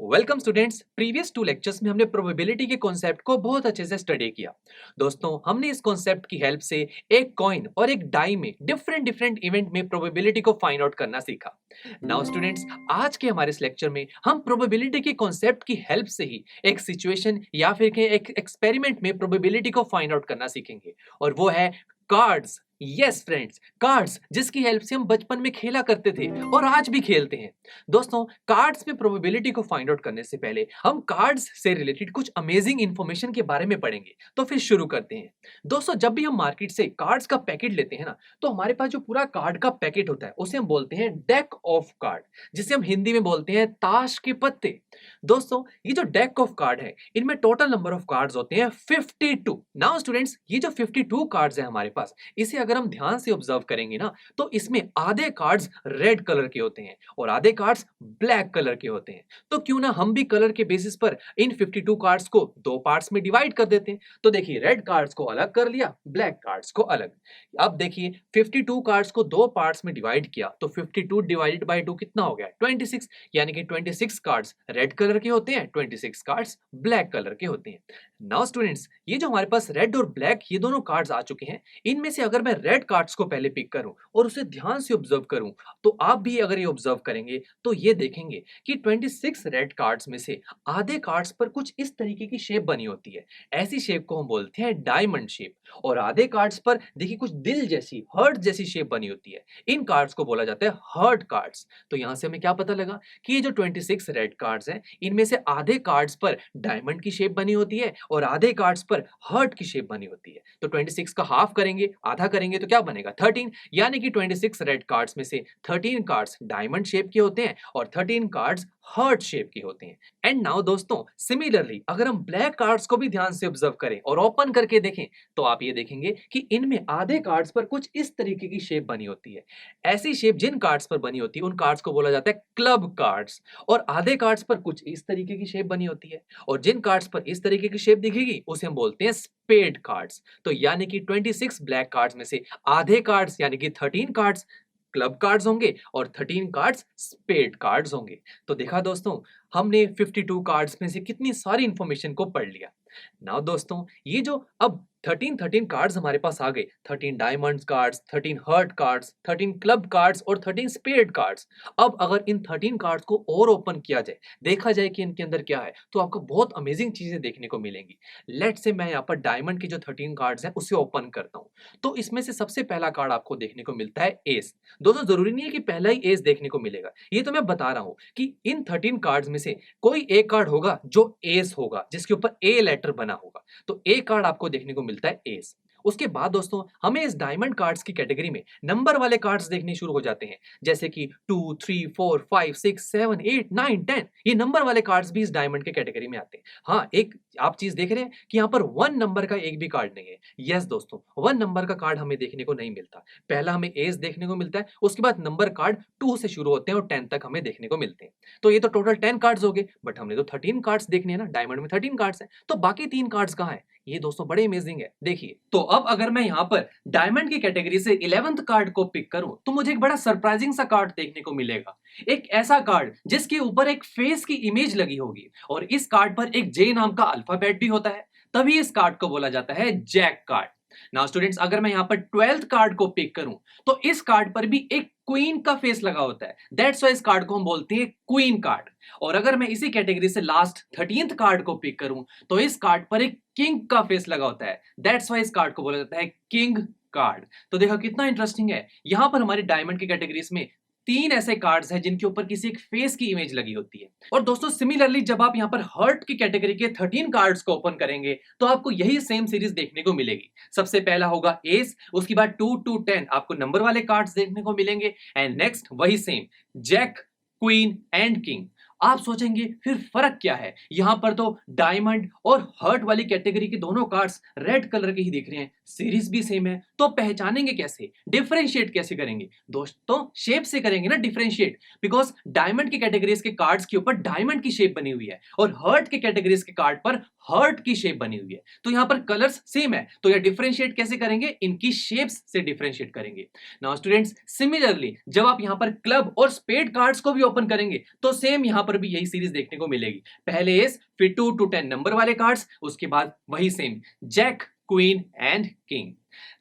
Welcome students. Previous 2 lectures में हमने probability के कॉन्सेप्ट को बहुत अच्छे से स्टडी किया। दोस्तों, हमने इस कॉन्सेप्ट की हेल्प से एक कॉइन और एक डाई में डिफरेंट डिफरेंट इवेंट में प्रोबेबिलिटी को फाइंड आउट करना सीखा। नाउ स्टूडेंट्स, आज के हमारे इस लेक्चर में हम प्रोबेबिलिटी के कॉन्सेप्ट की हेल्प से ही एक सिचुएशन या फिर एक एक्सपेरिमेंट में प्रोबेबिलिटी को फाइंड आउट करना सीखेंगे, और वो है कार्ड्स। यस फ्रेंड्स, कार्ड्स जिसकी हेल्प से हम बचपन में खेला करते थे और आज भी खेलते हैं। दोस्तों, कार्ड्स में प्रोबेबिलिटी को फाइंड आउट करने से पहले हम कार्ड्स से रिलेटेड कुछ अमेजिंग इंफॉर्मेशन के बारे में पढ़ेंगे। तो फिर शुरू करते हैं। दोस्तों, जब भी हम मार्केट से कार्ड्स का पैकेट लेते हैं ना, तो हमारे पास जो पूरा कार्ड का पैकेट होता है उसे हम बोलते हैं डेक ऑफ कार्ड, जिसे हम हिंदी में बोलते हैं ताश के पत्ते। दोस्तों, ये जो डेक ऑफ कार्ड है, इनमें टोटल नंबर ऑफ कार्ड्स होते हैं 52। नाउ स्टूडेंट्स, ये जो 52 कार्ड्स है हमारे पास, इसे अगर हम ध्यान से ऑब्जर्व करेंगे ना, तो इसमें आधे कार्ड्स रेड कलर के होते हैं और आधे कार्ड्स ब्लैक कलर के होते हैं। तो क्यों ना हम भी कलर के बेसिस पर इन 52 कार्ड्स को दो पार्ट्स में डिवाइड कर देते हैं। तो देखिए, रेड कार्ड्स को अलग कर लिया, ब्लैक कार्ड्स को अलग। अब देखिए, 52 कार्ड्स को दो पार्ट्स में डिवाइड किया तो 52 डिवाइडेड बाय 2 कितना हो गया? 26। यानी कि 26 कार्ड्स रेड कलर के होते हैं, 26 कार्ड्स ब्लैक कलर के होते हैं। नाउ स्टूडेंट्स, ये जो हमारे पास रेड और ब्लैक ये दोनों कार्ड्स आ चुके हैं, इनमें से अगर मैं रेड कार्ड्स को पहले पिक करूं और उसे ध्यान से ऑब्जर्व करूं, तो आप भी अगर ये ऑब्जर्व करेंगे तो ये देखेंगे कि 26 रेड कार्ड्स में से आधे कार्ड्स पर कुछ इस तरीके की शेप बनी होती है। ऐसी शेप को हम बोलते हैं डायमंड शेप। और आधे कार्ड्स पर देखिए कुछ दिल जैसी, हार्ट जैसी शेप बनी होती है। इन कार्ड्स को बोला जाता है हार्ट कार्ड्स। तो यहां से हमें क्या पता लगा कि ये जो 26 रेड कार्ड्स हैं, इनमें से आधे कार्ड्स पर डायमंड की शेप बनी होती है और आधे कार्ड्स पर हार्ट की शेप बनी होती है। तो 26 का हाफ करेंगे, आधा करेंगे तो क्या बनेगा? 13। यानी कि 26 रेड कार्ड्स में से 13 कार्ड्स डायमंड शेप के होते हैं और 13 कार्ड्स हार्ट शेप के होते हैं। एंड नाउ दोस्तों, सिमिलरली अगर हम ब्लैक कार्ड्स को भी ध्यान से ऑब्जर्व करें और ओपन करके देखें, तो आप ये देखेंगे कि इनमें आधे कार्ड्स पर कुछ इस तरीके की शेप बनी होती है। ऐसी शेप जिन कार्ड्स पर बनी होती है उन कार्ड्स को बोला जाता है क्लब कार्ड्स। और आधे कार्ड्स पर कुछ इस तरीके की शेप बनी होती है और जिन कार्ड्स पर इस तरीके की शेप दिखेगी उसे हम बोलते हैं स्पेड कार्ड्स। तो यानी कि 26 ब्लैक कार्ड्स में से आधे कार्ड्स यानी कि 13 कार्ड्स क्लब कार्ड्स होंगे और 13 कार्ड्स स्पेड कार्ड्स होंगे। तो देखा दोस्तों, हमने 52 कार्ड्स में से कितनी सारी इंफॉर्मेशन को पढ़ लिया। नाउ दोस्तों, ये जो अब 13 कार्ड्स हमारे पास आ गए, 13 diamonds cards, 13 heart cards, 13 club cards और 13 स्पेड कार्ड्स। अब अगर इन 13 कार्ड्स को और ओपन किया जाए, देखा जाए कि इनके अंदर क्या है, तो आपको बहुत अमेजिंग चीजें देखने को मिलेंगी। लेट्स से मैं यहाँ पर डायमंड के जो 13 कार्ड्स हैं उसे ओपन करता हूँ। तो इसमें से सबसे पहला कार्ड आपको देखने को मिलता है एस। दोस्तों, जरूरी नहीं है कि पहला ही एस देखने को मिलेगा, ये तो मैं बता रहा हूँ कि इन 13 कार्ड्स में से कोई एक कार्ड होगा जो एस होगा, जिसके ऊपर ए लेटर बना होगा। तो ए कार्ड आपको देखने को मिलता है एस। उसके बाद दोस्तों, हमें इस डायमंड कार्ड्स की कैटेगरी में नंबर वाले कार्ड्स देखने शुरू हो जाते हैं, जैसे कि 2 3 4 5 6 7 8 9 10। ये नंबर वाले कार्ड्स भी इस डायमंड के कैटेगरी में आते हैं। हाँ, एक आप चीज देख रहे हैं कि यहाँ पर 1 नंबर का एक भी कार्ड नहीं है। यस दोस्तों, 1 नंबर का कार्ड हमें देखने को नहीं मिलता। पहला हमें एस देखने को मिलता है, उसके बाद नंबर कार्ड 2 से शुरू होते हैं और 10 तक हमें देखने को मिलते हैं। तो ये तो टोटल 10 कार्ड्स हो गए, बट हमने तो 13 कार्ड्स देखने हैं ना, डायमंड में 13 कार्ड्स हैं, तो बाकी 3 कार्ड्स कहाँ हैं? ये दोस्तों बड़े अमेजिंग है। देखिए, तो अब अगर मैं यहाँ पर डायमंड की कैटेगरी से 11th कार्ड को पिक करूं, तो मुझे एक बड़ा सरप्राइजिंग सा कार्ड देखने को मिलेगा। एक ऐसा कार्ड जिसके ऊपर एक फेस की इमेज लगी होगी और इस कार्ड पर एक जे नाम का अल्फाबेट भी होता है। तभी इस कार्ड को बोला जाता है जैक कार्ड। नाउ स्टूडेंट्स, अगर मैं यहाँ पर 12th कार्ड को पिक करूं, तो इस कार्ड पर भी एक क्वीन का फेस लगा होता है। दैट्स व्हाई इस कार्ड को हम बोलते हैं क्वीन कार्ड। और अगर मैं इसी कैटेगरी से लास्ट 13th कार्ड को पिक करूं, तो इस कार्ड पर एक किंग का फेस लगा होता है। दैट्स व्हाई इस कार्ड को बोला जाता है किंग कार्ड। तो देखो कितना इंटरेस्टिंग है, यहां पर हमारी डायमंड की कैटेगरीज में 3 ऐसे कार्ड्स हैं जिनके ऊपर किसी एक फेस की इमेज लगी होती है। और दोस्तों, सिमिलरली जब आप यहां पर हर्ट की कैटेगरी के 13 कार्ड्स को ओपन करेंगे, तो आपको यही सेम सीरीज देखने को मिलेगी। सबसे पहला होगा एस, उसके बाद 2 to 10 आपको नंबर वाले कार्ड्स देखने को मिलेंगे, एंड नेक्स्ट वही same jack, queen and king. आप सोचेंगे फिर फर्क क्या है? यहां पर तो डायमंड और हर्ट वाली कैटेगरी के दोनों कार्ड्स रेड कलर के ही दिख रहे हैं, सीरीज भी सेम है, तो पहचानेंगे कैसे, डिफरेंशिएट कैसे करेंगे? दोस्तों, शेप से करेंगे ना डिफरेंशिएट, बिकॉज डायमंड की कैटेगरीज के कार्ड्स के ऊपर डायमंड की शेप बनी हुई है और हर्ट के कैटेगरीज के कार्ड पर हर्ट की शेप बनी हुई है। तो यहां पर कलर्स सेम है, तो यह डिफरेंशिएट कैसे करेंगे? इनकी शेप्स से डिफरेंशिएट करेंगे। नाउ स्टूडेंट्स, सिमिलरली जब आप यहां पर क्लब और स्पेड कार्ड्स को भी ओपन करेंगे, तो सेम यहां पर पर भी यही सीरीज देखने को मिलेगी। पहले एस, फिर 2 to 10 नंबर वाले कार्ड्स, उसके बाद वही same jack, queen and king.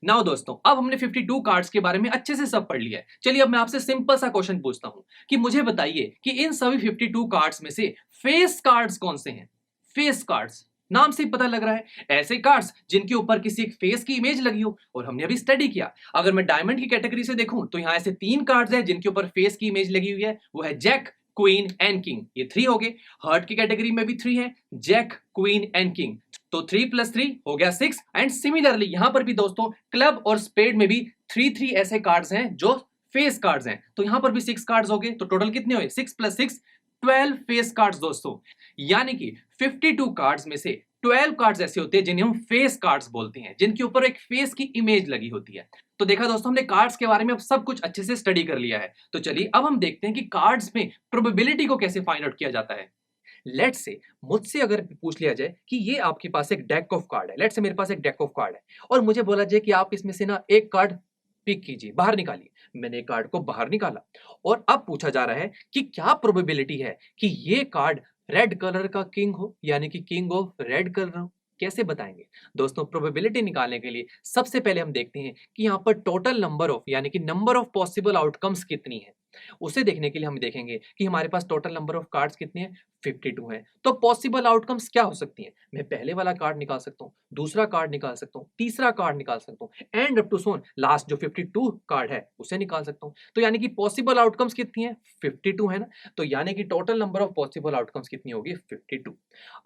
Now दोस्तों, अब हमने 52 कार्ड्स के बारे में अच्छे से सब पढ़ लिया है। चलिए अब मैं आपसे सिंपल सा क्वेश्चन पूछता हूं कि मुझे बताइए कि इन सभी 52 कार्ड्स में से फेस कार्ड्स कौन से हैं? फेस कार्ड्स, नाम से ही पता लग रहा है, ऐसे कार्ड्स जिनके ऊपर किसी एक फेस की इमेज लगी हो, और हमने अभी स्टडी किया। अगर मैं डायमंड की कैटेगरी से देखूं तो यहां ऐसे 3 कार्ड्स हैं जिनके ऊपर फेस की इमेज लगी हुई है, वो है जैक, क्वीन एंड किंग, ये 3 हो गए। हर्ट की कैटेगरी में भी 3 है, जैक, क्वीन एंड किंग, तो 3 + 3 हो गया 6। एंड सिमिलरली यहां पर भी दोस्तों क्लब और स्पेड में भी 3 ऐसे कार्ड्स हैं जो फेस कार्ड्स हैं, तो यहां पर भी 6 कार्ड्स हो गए। तो टोटल कितने हुए? 6 + 6 12 फेस कार्ड्स दोस्तों। यानी कि 52 कार्ड्स में से 12 कार्ड्स ऐसे होते हैं जिन्हें हम फेस कार्ड्स बोलते हैं, जिनके ऊपर एक फेस की इमेज लगी होती है। तो देखा दोस्तों, हमने कार्ड्स के बारे में अब सब कुछ अच्छे से स्टडी कर लिया है। तो चलिए अब हम देखते हैं कि कार्ड्स में प्रोबेबिलिटी को कैसे फाइंड आउट किया जाता है। लेट्स से मुझसे अगर पूछ लिया जाए कि ये आपके पास एक डेक ऑफ कार्ड है, लेट्स से मेरे पास एक डेक ऑफ कार्ड है, और मुझे बोला जाए कि आप इसमें से ना एक कार्ड पिक कीजिए, बाहर निकालिए। मैंने एक कार्ड को बाहर निकाला, और अब पूछा जा रहा है कि क्या प्रोबेबिलिटी है कि ये कार्ड रेड कलर का किंग हो, यानी कि किंग ऑफ रेड कलर हो। कैसे बताएंगे दोस्तों? प्रोबेबिलिटी निकालने के लिए सबसे पहले हम देखते हैं कि यहाँ पर टोटल नंबर ऑफ, यानी कि नंबर ऑफ पॉसिबल आउटकम्स कितनी है। उसे देखने के लिए हम देखेंगे कि हमारे पास टोटल नंबर ऑफ कार्ड्स कितने हैं, 52 हैं। तो पॉसिबल आउटकम्स क्या हो सकती हैं? मैं पहले वाला कार्ड निकाल सकता हूँ, दूसरा कार्ड निकाल सकता हूँ, तीसरा कार्ड निकाल सकता हूँ, एंड अप टू सोन लास्ट जो 52 कार्ड है उसे निकाल सकता हूँ। तो यानी कि पॉसिबल आउटकम्स कितनी है? 52 है ना। तो यानी कि total number of possible outcomes कितनी होगी? 52।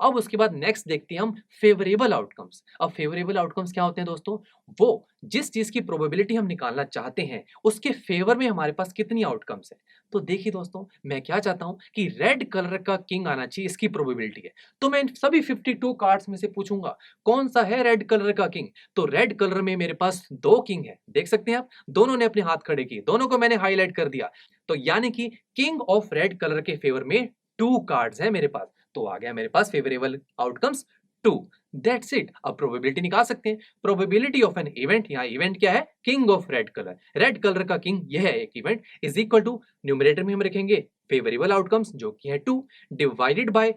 अब उसके बाद नेक्स्ट देखते हैं हम फेवरेबल आउटकम्स। अब फेवरेबल आउटकम्स क्या होते हैं दोस्तों? वो जिस चीज की प्रोबेबिलिटी हम निकालना चाहते हैं उसके फेवर में हमारे पास कितनी आउटकम्स है। तो देखिए दोस्तों, मैं क्या चाहता हूं कि रेड कलर का किंग आना चाहिए, इसकी प्रोबेबिलिटी है। तो मैं इन सभी 52 कार्ड्स में से पूछूंगा कौन सा है रेड कलर का किंग। तो रेड कलर में मेरे पास 2 किंग है, देख सकते हैं आप, दोनों ने अपने हाथ खड़े किए, दोनों को मैंने हाईलाइट कर दिया। तो यानी कि किंग ऑफ रेड कलर के फेवर में 2 कार्ड्स हैं मेरे पास। तो आ गया मेरे पास फेवरेबल आउटकम्स 2। That's it. अब प्रोबेबिलिटी निकाल सकते हैं। प्रोबेबिलिटी ऑफ एन इवेंट, यहाँ इवेंट क्या है? King of red colour, red colour का किंग यह है एक event, is equal to numerator में हम रखेंगे फेवरेबल आउटकम्स जो कि है 2 डिवाइडेड बाय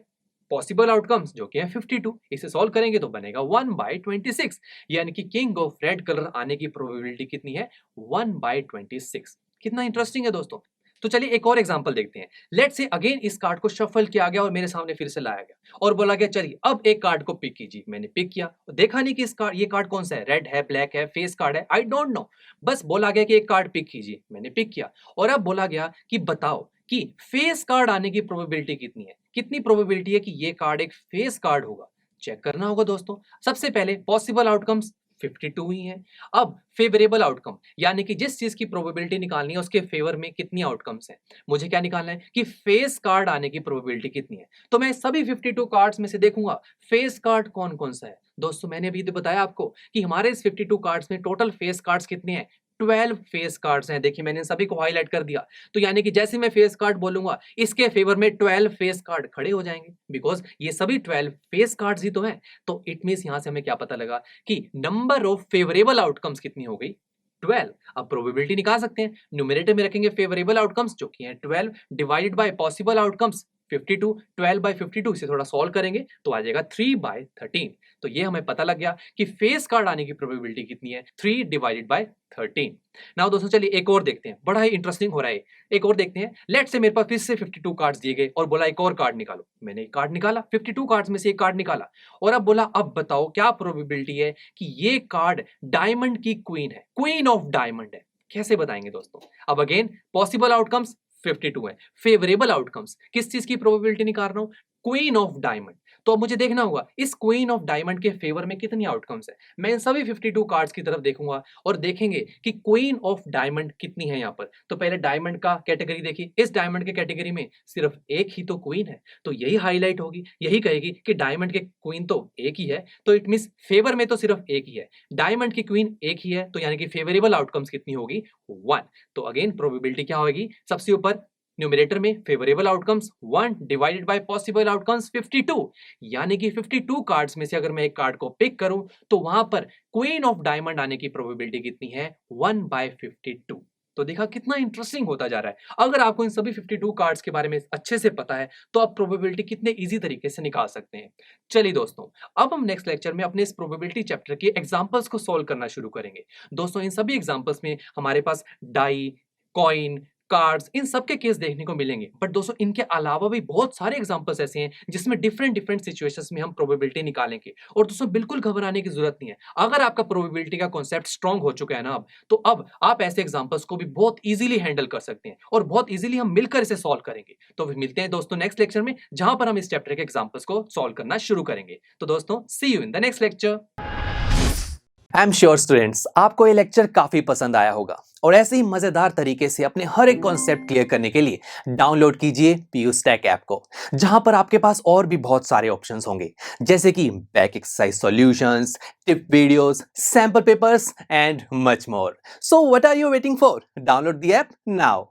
पॉसिबल आउटकम्स जो कि है 52। इसे सॉल्व करेंगे तो बनेगा 1/26, यानी कि किंग ऑफ रेड कलर आने की प्रोबेबिलिटी कितनी है? 1/26। कितना इंटरेस्टिंग है दोस्तों। तो चलिए एक और एग्जांपल देखते हैं। लेट्स से अगेन इस कार्ड को शफल किया गया और मेरे सामने फिर से लाया गया और बोला गया चलिए अब एक कार्ड को पिक कीजिए। मैंने पिक किया, देखा नहीं कि इस कार्ड, ये कार्ड कौन सा है, रेड है, ब्लैक है, फेस कार्ड है, आई डोंट नो। बस बोला गया कि एक कार्ड पिक कीजिए, मैंने पिक किया, और अब बोला गया कि बताओ कि फेस कार्ड आने की प्रोबेबिलिटी कितनी है। कितनी प्रोबेबिलिटी है कि ये कार्ड एक फेस कार्ड होगा? चेक करना होगा दोस्तों। सबसे पहले पॉसिबल आउटकम्स 52 ही है। अब फेवरेबल आउटकम, यानी कि जिस चीज की प्रोबेबिलिटी निकालनी है उसके फेवर में कितनी आउटकम्स हैं। मुझे क्या निकालना है कि फेस कार्ड आने की प्रोबेबिलिटी कितनी है। तो मैं सभी 52 कार्ड्स में से देखूंगा फेस कार्ड कौन कौन सा है। दोस्तों मैंने अभी तो बताया आपको कि हमारे इस 52 कार्ड्स में टोटल फेस कार्ड्स कितने हैं? 12 फेस कार्ड्स हैं। देखिए मैंने सभी को हाईलाइट कर दिया। तो यानी कि जैसे मैं फेस कार्ड बोलूंगा इसके फेवर में 12 फेस कार्ड खड़े हो जाएंगे, बिकॉज ये सभी 12 फेस कार्ड्स ही तो हैं। तो इट मींस यहां से हमें क्या पता लगा कि नंबर ऑफ फेवरेबल आउटकम्स कितनी हो गई? 12। अब प्रोबेबिलिटी निकाल सकते हैं। न्यूमरेटर में रखेंगे फेवरेबल आउटकम्स जो कि है 12 डिवाइडेड बाय पॉसिबल आउटकम्स 52। 12/52 इसे थोड़ा सॉल्व करेंगे तो आ जाएगा 3/13। तो ये हमें पता लग गया कि फेस कार्ड आने की प्रोबेबिलिटी कितनी है, 3 डिवाइडेड बाय 13। नाउ दोस्तों चलिए एक और देखते हैं, बड़ा ही इंटरेस्टिंग हो रहा है। एक और देखते हैं। लेट्स से मेरे पास फिर से 52 कार्ड्स दिए गए और बोला एक और कार्ड निकालो। मैंने एक कार्ड निकाला, 52 कार्ड्स में से एक कार्ड निकाला, और अब बोला अब बताओ क्या प्रोबेबिलिटी है कि ये कार्ड डायमंड की क्वीन है, क्वीन ऑफ डायमंड है। कैसे बताएंगे दोस्तों? अब अगेन पॉसिबल आउटकम्स 52 है, फेवरेबल आउटकम्स किस चीज की प्रोबेबिलिटी निकाल रहा हूं? Queen of diamond. तो अब मुझे देखना होगा इस क्वीन ऑफ डायमंड के फेवर में कितनी आउटकम्स है। मैं इन सभी 52 कार्ड्स की तरफ देखूंगा और देखेंगे कि क्वीन ऑफ डायमंड कितनी है यहाँ पर। तो पहले डायमंड का कैटेगरी देखिए, इस डायमंड के कैटेगरी में सिर्फ एक ही तो क्वीन है, तो यही हाईलाइट होगी, यही कहेगी कि डायमंड के क्वीन तो एक ही है। तो इट मींस फेवर में तो सिर्फ एक ही है, डायमंड की क्वीन एक ही है, तो यानी कि फेवरेबल आउटकम्स कितनी होगी? 1। तो अगेन प्रोबेबिलिटी क्या होगी? सबसे ऊपर न्यूमरेटर में favourable outcomes 1 divided by possible outcomes 52, यानी कि 52 कार्ड्स में से अगर मैं एक कार्ड को पिक करूं तो वहां पर क्वीन ऑफ डायमंड आने की प्रोबेबिलिटी कितनी है? 1/52। तो देखा कितना इंटरेस्टिंग होता जा रहा है। अगर आपको इन सभी 52 कार्ड्स के बारे में अच्छे से पता है तो आप प्रोबेबिलिटी कितने इजी तरीके से निकाल सकते हैं। चलिए दोस्तों, अब हम नेक्स्ट लेक्चर में अपने इस प्रोबेबिलिटी चैप्टर के एग्जांपल्स को सॉल्व करना शुरू करेंगे। दोस्तों, इन सभी एग्जांपल्स में हमारे पास डाई, कॉइन, कार्ड्स, इन सब के केस देखने को मिलेंगे। बट दोस्तों, इनके अलावा भी बहुत सारे एग्जांपल्स ऐसे हैं जिसमें डिफरेंट डिफरेंट सिचुएशंस में हम प्रोबेबिलिटी निकालेंगे। और दोस्तों, बिल्कुल घबराने की जरूरत नहीं है। अगर आपका प्रोबेबिलिटी का कॉन्सेप्ट स्ट्रांग हो चुका है ना तो अब आप ऐसे एग्जांपल्स को भी बहुत इजीली हैंडल कर सकते हैं और बहुत इजीली हम मिलकर इसे सॉल्व करेंगे। तो फिर मिलते हैं दोस्तों नेक्स्ट लेक्चर में, जहां पर हम इस चैप्टर के एग्जांपल्स को सॉल्व करना शुरू करेंगे। तो दोस्तों, see you in the next lecture. I am sure students, आपको ये लेक्चर काफी पसंद आया होगा और ऐसे ही मजेदार तरीके से अपने हर एक कॉन्सेप्ट क्लियर करने के लिए डाउनलोड कीजिए PUStack ऐप को, जहां पर आपके पास और भी बहुत सारे ऑप्शंस होंगे, जैसे कि back exercise solutions, tip videos, sample papers and much more. So what are you waiting for? Download the app now.